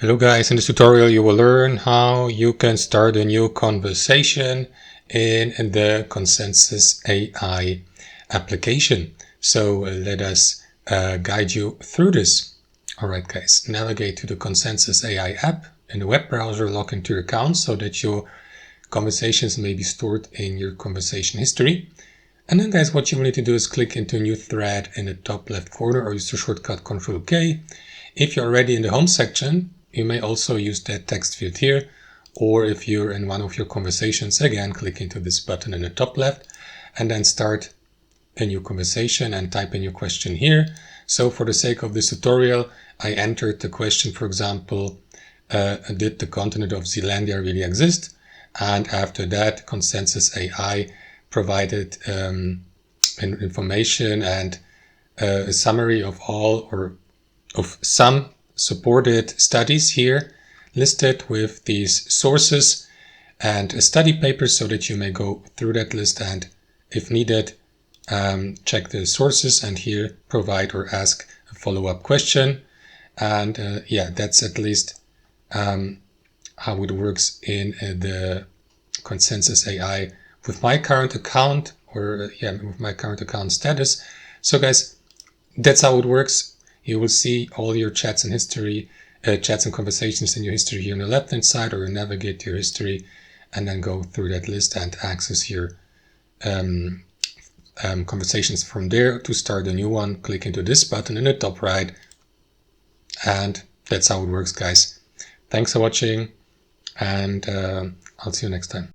Hello guys, in this tutorial you will learn how you can start a new conversation in the Consensus AI application. So let us guide you through this. Alright guys, navigate to the Consensus AI app in the web browser, log into your account so that your conversations may be stored in your conversation history. And then guys, what you will need to do is click into a new thread in the top left corner or use the shortcut Ctrl+K. If you're already in the home section, you may also use that text field here, or if you're in one of your conversations, again, click into this button in the top left and then start a new conversation and type in your question here. So for the sake of this tutorial, I entered the question, for example, did the continent of Zealandia really exist? And after that, Consensus AI provided information and a summary of all or of some supported studies here listed with these sources and study papers so that you may go through that list and if needed check the sources and here provide or ask a follow-up question. And yeah, that's at least how it works in the Consensus AI with my current account with my current account status. So guys, that's how it works. You will see all your chats and history, chats and conversations in your history here on the left-hand side, or you navigate to your history and then go through that list and access your conversations from there. To start a new one, click into this button in the top right. And that's how it works, guys. Thanks for watching, and I'll see you next time.